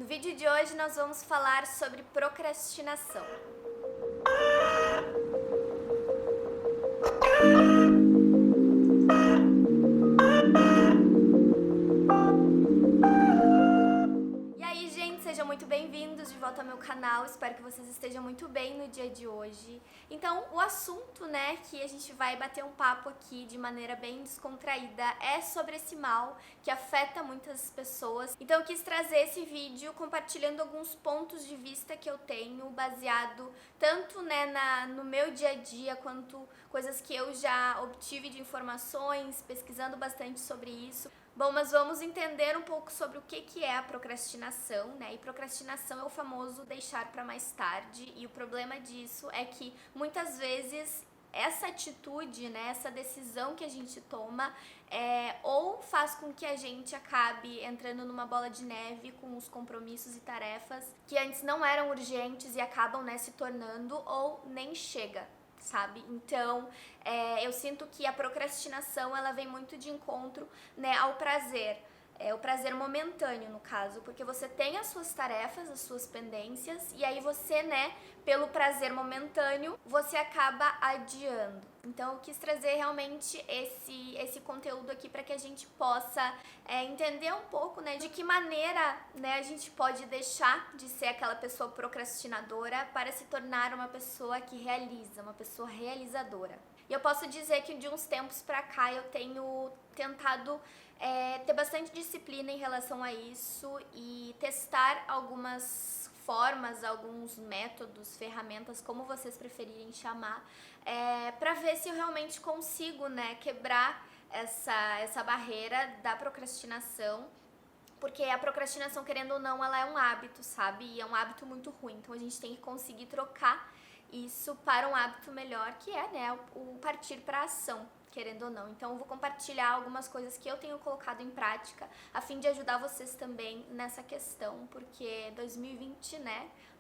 No vídeo de hoje nós vamos falar sobre procrastinação. E aí, gente, sejam muito bem-vindos de volta ao meu canal. Espero que vocês estejam muito bem no dia de hoje. Então, o assunto, que a gente vai bater um papo aqui de maneira bem descontraída é sobre esse mal que afeta muitas pessoas. Então, eu quis trazer esse vídeo compartilhando alguns pontos de vista que eu tenho, baseado tanto no meu dia a dia, quanto coisas que eu já obtive de informações, pesquisando bastante sobre isso. Bom, mas vamos entender um pouco sobre o que é a procrastinação, E procrastinação é o famoso deixar para mais tarde, e o problema disso é que muitas vezes essa atitude, essa decisão que a gente toma, ou faz com que a gente acabe entrando numa bola de neve com os compromissos e tarefas que antes não eram urgentes e acabam, se tornando, ou nem chega, sabe? Então, eu sinto que a procrastinação, ela vem muito de encontro, ao prazer. O prazer momentâneo, no caso, porque você tem as suas tarefas, as suas pendências, e aí você, pelo prazer momentâneo, você acaba adiando. Então, eu quis trazer realmente esse conteúdo aqui para que a gente possa entender um pouco, de que maneira, a gente pode deixar de ser aquela pessoa procrastinadora para se tornar uma pessoa que realiza, uma pessoa realizadora. E eu posso dizer que de uns tempos pra cá eu tenho tentado ter bastante disciplina em relação a isso e testar algumas formas, alguns métodos, ferramentas, como vocês preferirem chamar, para ver se eu realmente consigo, quebrar essa barreira da procrastinação. Porque a procrastinação, querendo ou não, ela é um hábito, sabe? E é um hábito muito ruim. Então a gente tem que conseguir trocar isso para um hábito melhor, que é, o partir para a ação, querendo ou não. Então eu vou compartilhar algumas coisas que eu tenho colocado em prática, a fim de ajudar vocês também nessa questão, porque 2020,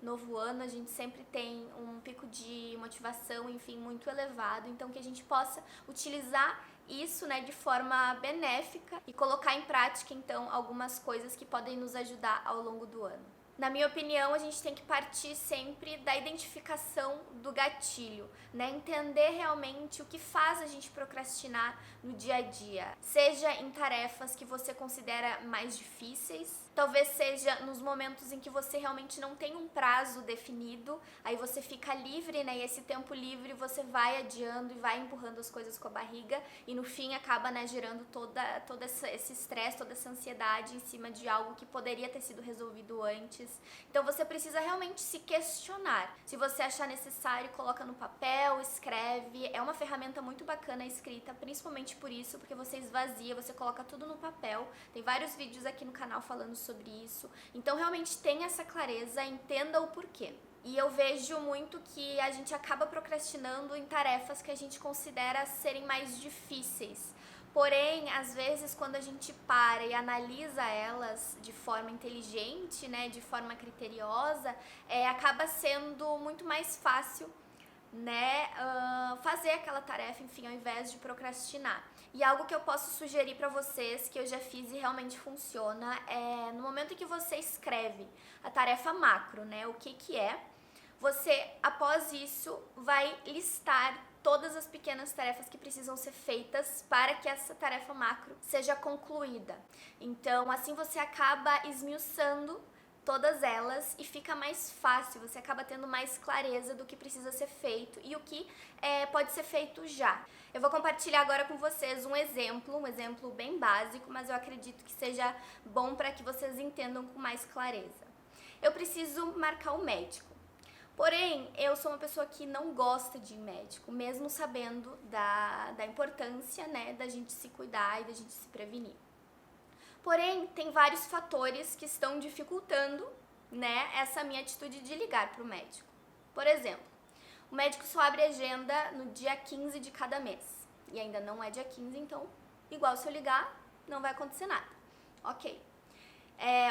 novo ano, a gente sempre tem um pico de motivação, enfim, muito elevado, então que a gente possa utilizar isso, de forma benéfica e colocar em prática, então, algumas coisas que podem nos ajudar ao longo do ano. Na minha opinião, a gente tem que partir sempre da identificação do gatilho, Entender realmente o que faz a gente procrastinar no dia a dia. Seja em tarefas que você considera mais difíceis, talvez seja nos momentos em que você realmente não tem um prazo definido, aí você fica livre, e esse tempo livre você vai adiando e vai empurrando as coisas com a barriga e no fim acaba, gerando todo esse estresse, toda essa ansiedade em cima de algo que poderia ter sido resolvido antes. Então você precisa realmente se questionar. Se você achar necessário, coloca no papel, escreve. É uma ferramenta muito bacana a escrita, principalmente por isso, porque você esvazia, você coloca tudo no papel. Tem vários vídeos aqui no canal falando sobre isso. Então realmente tenha essa clareza, entenda o porquê. E eu vejo muito que a gente acaba procrastinando em tarefas que a gente considera serem mais difíceis. Porém, às vezes, quando a gente para e analisa elas de forma inteligente, de forma criteriosa, acaba sendo muito mais fácil, fazer aquela tarefa, enfim, ao invés de procrastinar. E algo que eu posso sugerir para vocês, que eu já fiz e realmente funciona, é no momento em que você escreve a tarefa macro, o que é, você, após isso, vai listar todas as pequenas tarefas que precisam ser feitas para que essa tarefa macro seja concluída. Então, assim você acaba esmiuçando todas elas e fica mais fácil, você acaba tendo mais clareza do que precisa ser feito e o que pode ser feito já. Eu vou compartilhar agora com vocês um exemplo bem básico, mas eu acredito que seja bom para que vocês entendam com mais clareza. Eu preciso marcar o médico. Porém, eu sou uma pessoa que não gosta de ir médico, mesmo sabendo da importância, da gente se cuidar e da gente se prevenir. Porém, tem vários fatores que estão dificultando, essa minha atitude de ligar para o médico. Por exemplo, o médico só abre agenda no dia 15 de cada mês. E ainda não é dia 15, então, igual se eu ligar, não vai acontecer nada. Ok.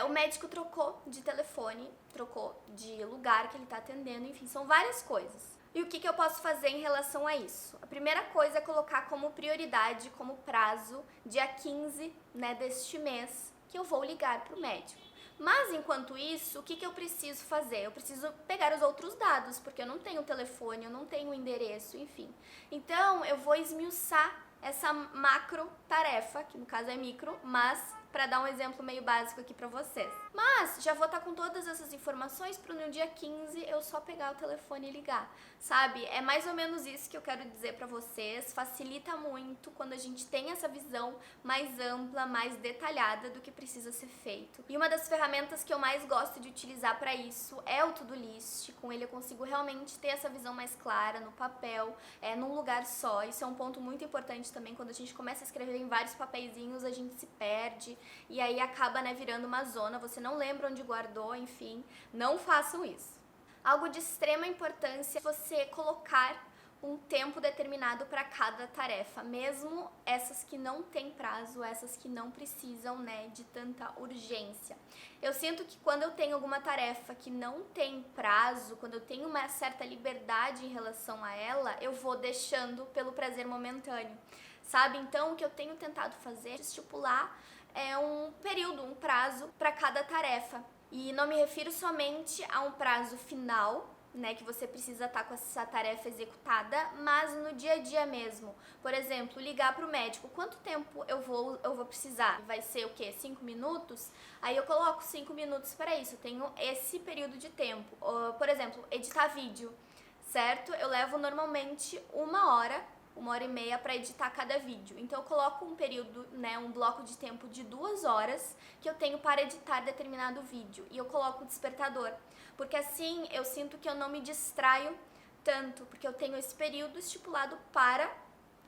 O médico trocou de telefone, trocou de lugar que ele está atendendo, enfim, são várias coisas. E o que eu posso fazer em relação a isso? A primeira coisa é colocar como prioridade, como prazo, dia 15, deste mês, que eu vou ligar para o médico. Mas enquanto isso, o que que eu preciso fazer? Eu preciso pegar os outros dados, porque eu não tenho telefone, eu não tenho endereço, enfim. Então eu vou esmiuçar essa macro tarefa, que no caso é micro, mas para dar um exemplo meio básico aqui para vocês. Mas já vou estar com todas essas informações para no dia 15 eu só pegar o telefone e ligar, sabe? É mais ou menos isso que eu quero dizer para vocês. Facilita muito quando a gente tem essa visão mais ampla, mais detalhada do que precisa ser feito. E uma das ferramentas que eu mais gosto de utilizar para isso é o To-Do List. Com ele eu consigo realmente ter essa visão mais clara no papel, num lugar só. Isso é um ponto muito importante também. Quando a gente começa a escrever em vários papeizinhos, a gente se perde e aí acaba, virando uma zona, você não lembra onde guardou, enfim, não façam isso. Algo de extrema importância é você colocar um tempo determinado para cada tarefa, mesmo essas que não têm prazo, essas que não precisam, de tanta urgência. Eu sinto que quando eu tenho alguma tarefa que não tem prazo, quando eu tenho uma certa liberdade em relação a ela, eu vou deixando pelo prazer momentâneo, sabe? Então, o que eu tenho tentado fazer é estipular um período, um prazo para cada tarefa. E não me refiro somente a um prazo final, que você precisa estar com essa tarefa executada, mas no dia a dia mesmo. Por exemplo, ligar para o médico. Quanto tempo eu vou precisar? Vai ser o quê? 5 minutos? Aí eu coloco 5 minutos para isso. Eu tenho esse período de tempo. Por exemplo, editar vídeo, certo? Eu levo normalmente 1 hora e meia para editar cada vídeo. Então eu coloco um período, um bloco de tempo de 2 horas que eu tenho para editar determinado vídeo. E eu coloco o despertador, porque assim eu sinto que eu não me distraio tanto, porque eu tenho esse período estipulado para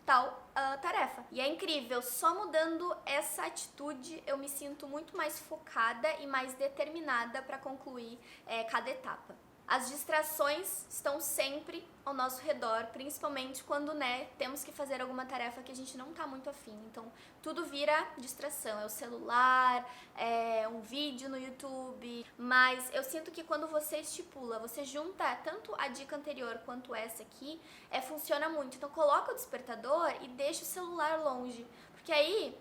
tal tarefa. E é incrível, só mudando essa atitude eu me sinto muito mais focada e mais determinada para concluir cada etapa. As distrações estão sempre ao nosso redor, principalmente quando, temos que fazer alguma tarefa que a gente não tá muito afim. Então, tudo vira distração. É o celular, é um vídeo no YouTube. Mas eu sinto que quando você estipula, você junta tanto a dica anterior quanto essa aqui, funciona muito. Então, coloca o despertador e deixa o celular longe. Porque aí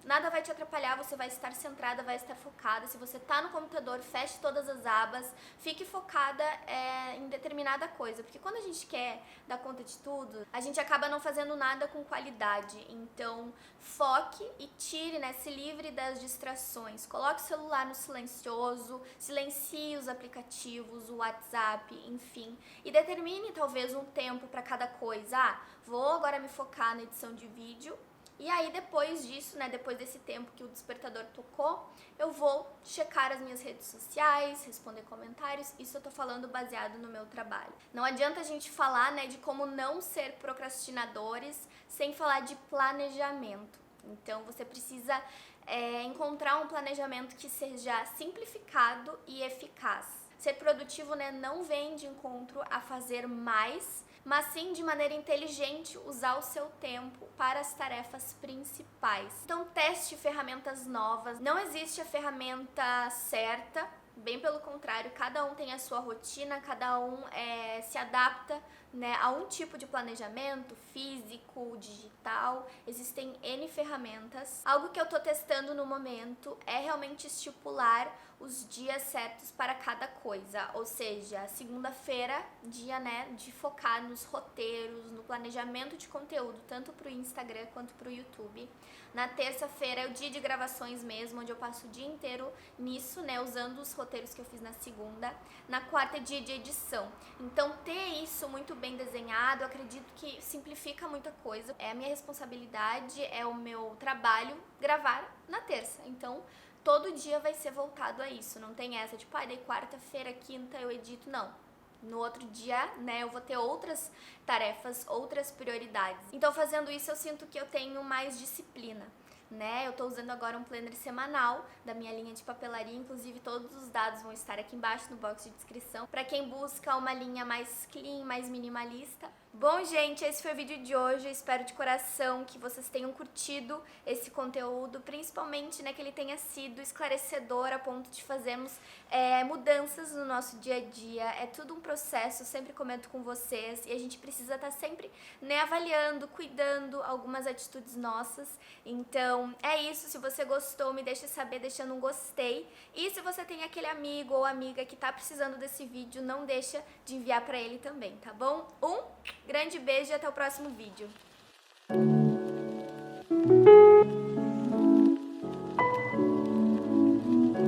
nada vai te atrapalhar, você vai estar centrada, vai estar focada. Se você tá no computador, feche todas as abas, fique focada em determinada coisa. Porque quando a gente quer dar conta de tudo, a gente acaba não fazendo nada com qualidade. Então, foque e tire, se livre das distrações. Coloque o celular no silencioso, silencie os aplicativos, o WhatsApp, enfim. E determine talvez um tempo para cada coisa. Vou agora me focar na edição de vídeo. E aí depois disso, depois desse tempo que o despertador tocou, eu vou checar as minhas redes sociais, responder comentários. Isso eu tô falando baseado no meu trabalho. Não adianta a gente falar, de como não ser procrastinadores sem falar de planejamento. Então você precisa encontrar um planejamento que seja simplificado e eficaz. Ser produtivo, não vem de encontro a fazer mais, mas sim de maneira inteligente usar o seu tempo para as tarefas principais. Então teste ferramentas novas, não existe a ferramenta certa, bem pelo contrário, cada um tem a sua rotina, cada um se adapta a um tipo de planejamento físico, digital. Existem N ferramentas. Algo que eu tô testando no momento é realmente estipular os dias certos para cada coisa, ou seja, segunda-feira, dia de focar nos roteiros, no planejamento de conteúdo, tanto para o Instagram quanto para o YouTube. Na terça-feira é o dia de gravações mesmo, onde eu passo o dia inteiro nisso, usando os roteiros que eu fiz na segunda. Na quarta é dia de edição. Então ter isso muito bem desenhado, eu acredito que simplifica muita coisa. É a minha responsabilidade, é o meu trabalho gravar na terça. Então todo dia vai ser voltado a isso. Não tem essa, daí quarta-feira, quinta eu edito, não. No outro dia, eu vou ter outras tarefas, outras prioridades. Então, fazendo isso, eu sinto que eu tenho mais disciplina, Eu tô usando agora um planner semanal da minha linha de papelaria, inclusive todos os dados vão estar aqui embaixo no box de descrição, para quem busca uma linha mais clean, mais minimalista. Bom, gente, esse foi o vídeo de hoje. Eu espero de coração que vocês tenham curtido esse conteúdo, principalmente, que ele tenha sido esclarecedor a ponto de fazermos mudanças no nosso dia a dia. É tudo um processo, eu sempre comento com vocês, e a gente precisa estar sempre avaliando, cuidando algumas atitudes nossas. Então, Então é isso, se você gostou, me deixa saber deixando um gostei. E se você tem aquele amigo ou amiga que tá precisando desse vídeo, não deixa de enviar pra ele também, tá bom? Um grande beijo e até o próximo vídeo.